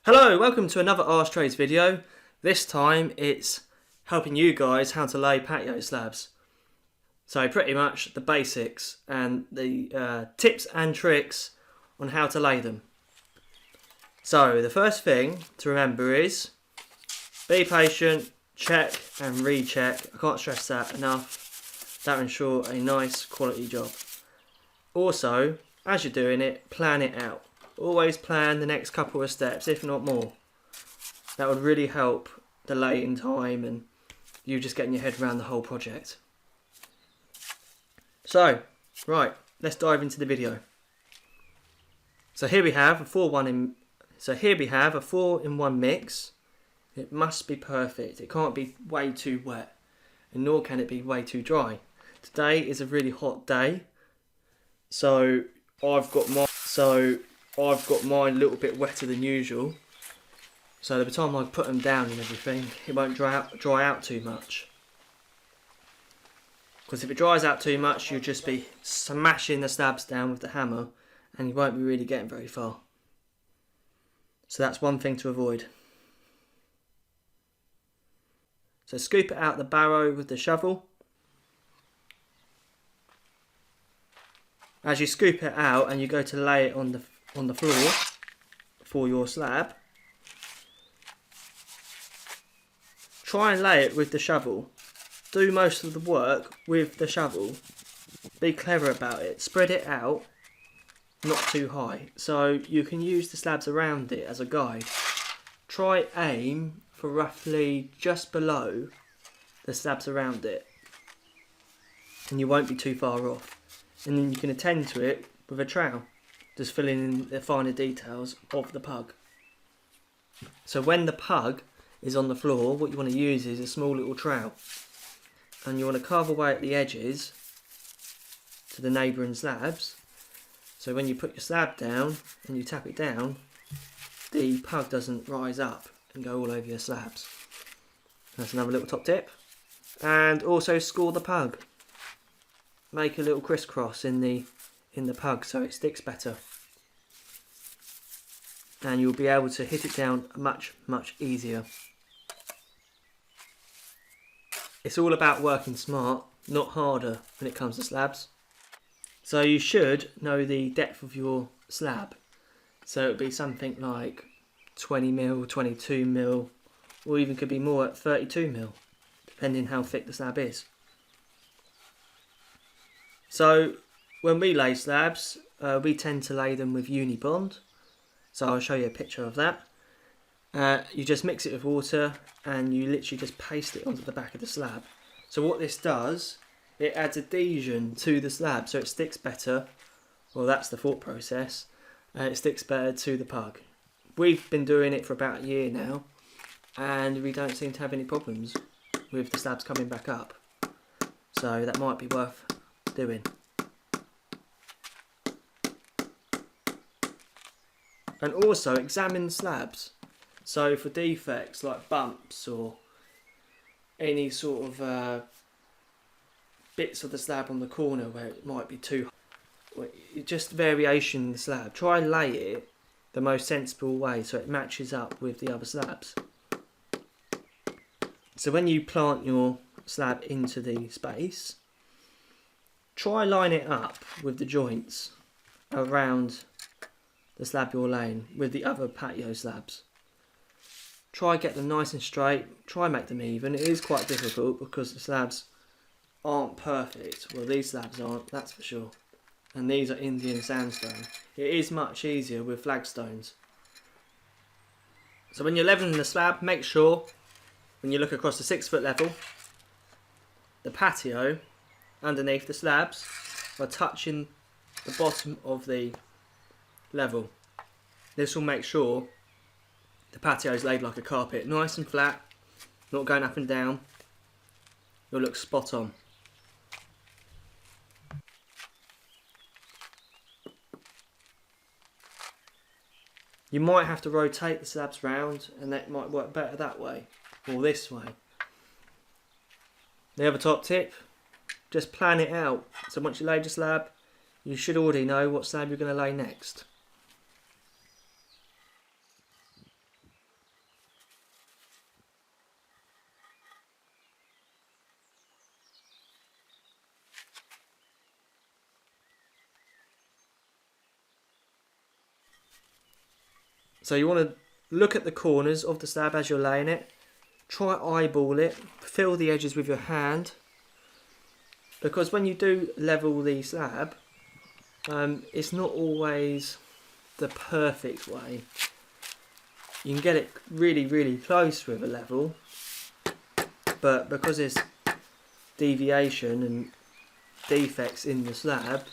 Hello, welcome to another Arse Trades video. This time it's helping you guys how to lay patio slabs. So pretty much the basics and the tips and tricks on how to lay them. So the first thing to remember is be patient, check and recheck. I can't stress that enough. That will ensure a nice quality job. Also, as you're doing it, plan it out. Always plan the next couple of steps, if not more. That would really help the laying time and you just getting your head around the whole project. So, right, let's dive into the video. So here we have a 4-in-1 mix. It must be perfect. It can't be way too wet, and nor can it be way too dry. Today is a really hot day, so I've got mine a little bit wetter than usual. So by the time I put them down and everything, it won't dry out too much. Because if it dries out too much, you'll just be smashing the slabs down with the hammer and you won't be really getting very far. So that's one thing to avoid. So scoop it out the barrow with the shovel. As you scoop it out and you go to lay it on the floor for your slab, try and lay it with the shovel. Do most of the work with the shovel. Be clever about it. Spread it out, not too high, so you can use the slabs around it as a guide. Try aim for roughly just below the slabs around it, and you won't be too far off. And then you can attend to it with a trowel, just filling in the finer details of the pug. So when the pug is on the floor, what you want to use is a small little trowel, and you want to carve away at the edges to the neighbouring slabs, so when you put your slab down and you tap it down, the pug doesn't rise up and go all over your slabs. That's another little top tip. And also score the pug. Make a little crisscross in the pug so it sticks better, and you'll be able to hit it down much easier. It's all about working smart, not harder when it comes to slabs. So you should know the depth of your slab. So it would be something like 20mm, 22mm, or even could be more at 32mm, depending how thick the slab is. So when we lay slabs, we tend to lay them with Unibond. So I'll show you a picture of that. You just mix it with water and you literally just paste it onto the back of the slab. So what this does, it adds adhesion to the slab so it sticks better. Well, that's the thought process. It sticks better to the pug. We've been doing it for about a year now and we don't seem to have any problems with the slabs coming back up. So that might be worth doing. And also examine slabs. So for defects like bumps or any sort of bits of the slab on the corner where it might be too high, just variation in the slab. Try and lay it the most sensible way so it matches up with the other slabs. So when you plant your slab into the space, try line it up with the joints around the slab you're laying with the other patio slabs. Try get them nice and straight, try make them even. It is quite difficult because the slabs aren't perfect. Well, these slabs aren't, that's for sure. And these are Indian sandstone. It is much easier with flagstones. So when you're leveling the slab, make sure when you look across the 6-foot level, the patio underneath the slabs are touching the bottom of the level. This will make sure the patio is laid like a carpet, nice and flat, not going up and down. It'll look spot on. You might have to rotate the slabs round and that might work better that way or this way. The other top tip, just plan it out. So once you laid your slab, you should already know what slab you're going to lay next. So you want to look at the corners of the slab as you're laying it. Try eyeball it. Fill the edges with your hand. Because when you do level the slab, it's not always the perfect way. You can get it really, really close with a level, but because there's deviation and defects in the slab,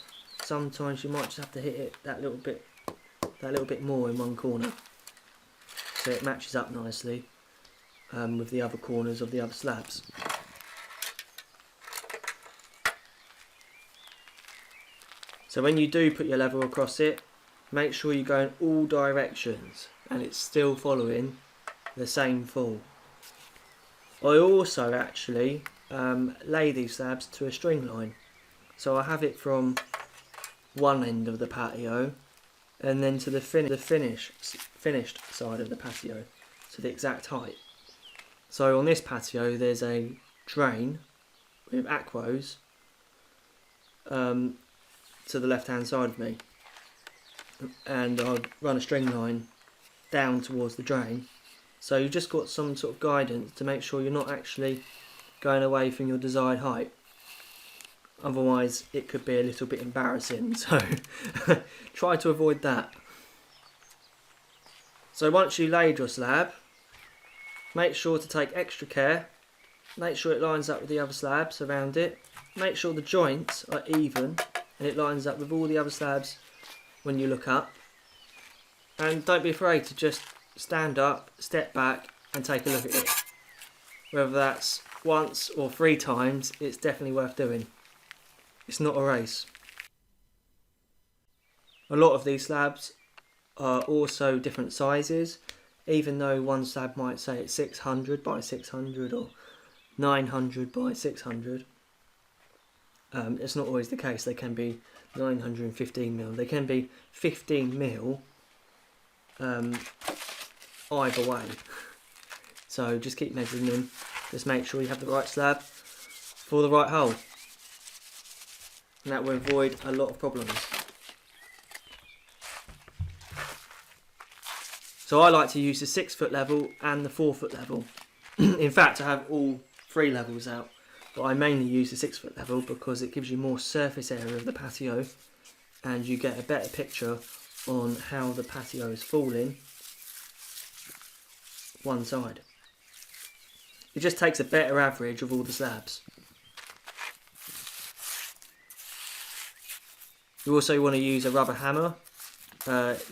sometimes you might just have to hit it that little bit more in one corner, so it matches up nicely with the other corners of the other slabs. So when you do put your level across it, make sure you go in all directions and it's still following the same fall. I also actually lay these slabs to a string line. So I have it from one end of the patio and then to the finished side of the patio, to the exact height. So on this patio there's a drain with aquos to the left hand side of me, and I'll run a string line down towards the drain, so you've just got some sort of guidance to make sure you're not actually going away from your desired height, otherwise it could be a little bit embarrassing, so try to avoid that. So once you laid your slab, make sure to take extra care, make sure it lines up with the other slabs around it, make sure the joints are even and it lines up with all the other slabs when you look up, and don't be afraid to just stand up, step back and take a look at it. Whether that's once or 3 times, it's definitely worth doing. It's not a race. A lot of these slabs are also different sizes, even though one slab might say it's 600 by 600 or 900 by 600. It's not always the case. They can be 915mm. They can be 15mm either way. So just keep measuring them. Just make sure you have the right slab for the right hole. And that will avoid a lot of problems. So I like to use the 6-foot level and the 4-foot level. In fact, I have all 3 levels out. But I mainly use the 6-foot level because it gives you more surface area of the patio and you get a better picture on how the patio is falling one side. It just takes a better average of all the slabs. You also want to use a rubber hammer,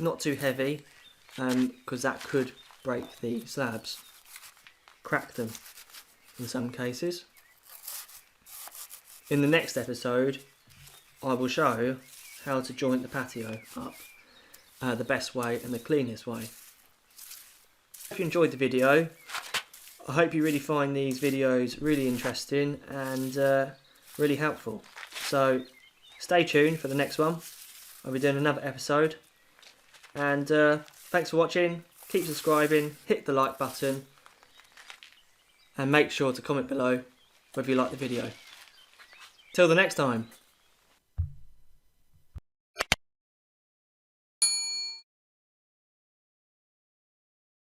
not too heavy, because that could break the slabs, crack them in some cases. In the next episode, I will show how to joint the patio up the best way and the cleanest way. If you enjoyed the video, I hope you really find these videos really interesting and really helpful. So stay tuned for the next one. I'll be doing another episode. And thanks for watching. Keep subscribing, hit the like button, and make sure to comment below whether you like the video. Till the next time.